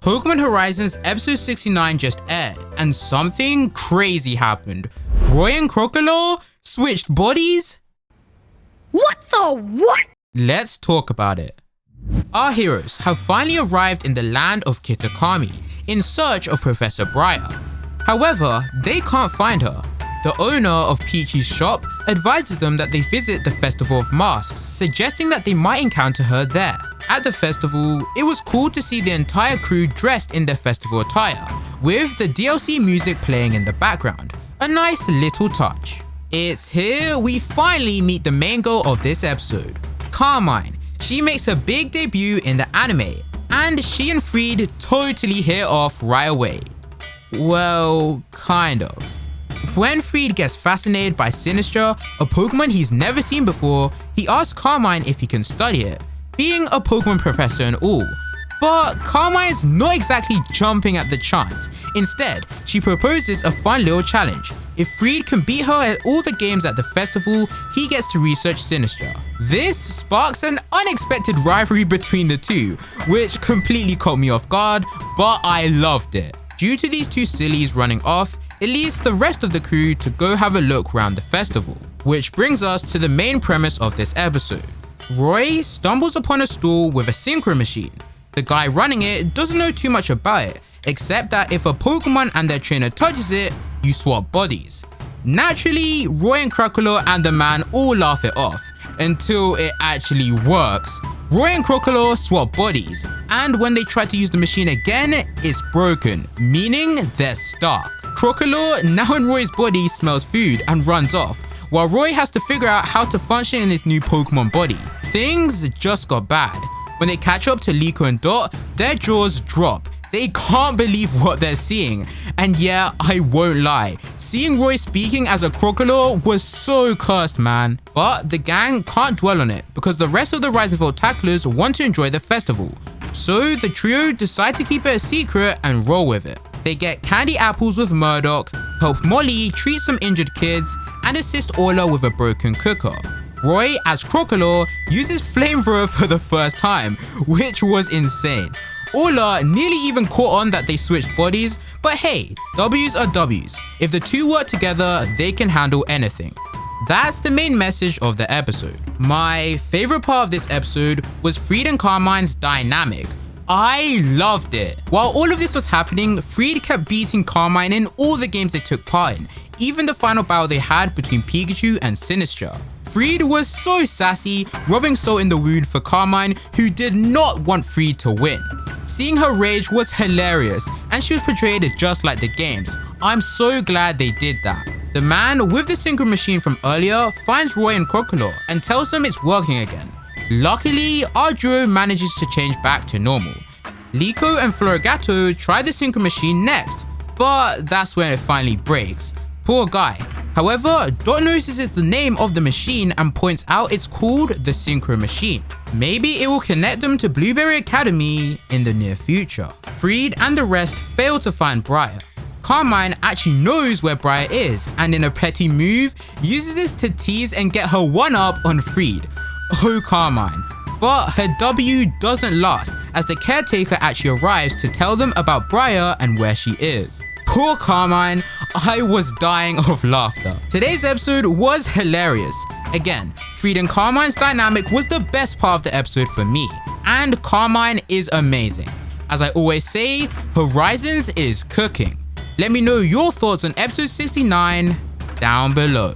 Pokémon Horizons episode 69 just aired, and something crazy happened. Roy and Crocalor switched bodies? What the what? Let's talk about it. Our heroes have finally arrived in the land of Kitakami in search of Professor Briar. However, they can't find her. The owner of Peachy's shop advises them that they visit the Festival of Masks, suggesting that they might encounter her there. At the festival, it was cool to see the entire crew dressed in their festival attire, with the DLC music playing in the background. A nice little touch. It's here we finally meet the main girl of this episode, Carmine. She makes her big debut in the anime, and she and Friede totally hit off right away. Well, kind of. When Friede gets fascinated by Sinistcha, a Pokemon he's never seen before, he asks Carmine if he can study it, being a Pokemon professor and all. But Carmine's not exactly jumping at the chance. Instead, she proposes a fun little challenge. If Friede can beat her at all the games at the festival, he gets to research Sinistcha. This sparks an unexpected rivalry between the two, which completely caught me off guard, but I loved it. Due to these two sillies running off, it leaves the rest of the crew to go have a look around the festival. Which brings us to the main premise of this episode. Roy stumbles upon a stall with a synchro machine. The guy running it doesn't know too much about it, except that if a Pokemon and their trainer touches it, you swap bodies. Naturally, Roy and Crocalor and the man all laugh it off, until it actually works. Roy and Crocalor swap bodies, and when they try to use the machine again, it's broken, meaning they're stuck. Crocalor, now in Roy's body, smells food and runs off, while Roy has to figure out how to function in his new Pokemon body. Things just got bad. When they catch up to Liko and Dot, their jaws drop. They can't believe what they're seeing. And yeah, I won't lie, seeing Roy speaking as a Crocalor was so cursed, man. But the gang can't dwell on it, because the rest of the Rise and Fall tacklers want to enjoy the festival. So the trio decide to keep it a secret and roll with it. They get candy apples with Murdoch, help Molly treat some injured kids, and assist Orla with a broken cooker. Roy, as Crocalor, uses Flamethrower for the first time, which was insane. Orla nearly even caught on that they switched bodies, but hey, W's are W's. If the two work together, they can handle anything. That's the main message of the episode. My favorite part of this episode was Friede and Carmine's dynamic. I loved it. While all of this was happening, Friede kept beating Carmine in all the games they took part in, even the final battle they had between Pikachu and Sinistcha. Friede was so sassy, rubbing salt in the wound for Carmine, who did not want Friede to win. Seeing her rage was hilarious, and she was portrayed just like the games. I'm so glad they did that. The man with the synchro machine from earlier finds Roy and Crocalor and tells them it's working again. Luckily, our duo manages to change back to normal. Liko and Florigato try the synchro machine next, but that's when it finally breaks. Poor guy. However, Dot notices the name of the machine and points out it's called the Synchro Machine. Maybe it will connect them to Blueberry Academy in the near future. Friede and the rest fail to find Briar. Carmine actually knows where Briar is, and in a petty move, uses this to tease and get her one-up on Friede. Oh, Carmine. But her W doesn't last, as the caretaker actually arrives to tell them about Briar and where she is. Poor Carmine, I was dying of laughter. Today's episode was hilarious. Again, Friede and Carmine's dynamic was the best part of the episode for me, and Carmine is amazing. As I always say, Horizons is cooking. Let me know your thoughts on episode 69 down below.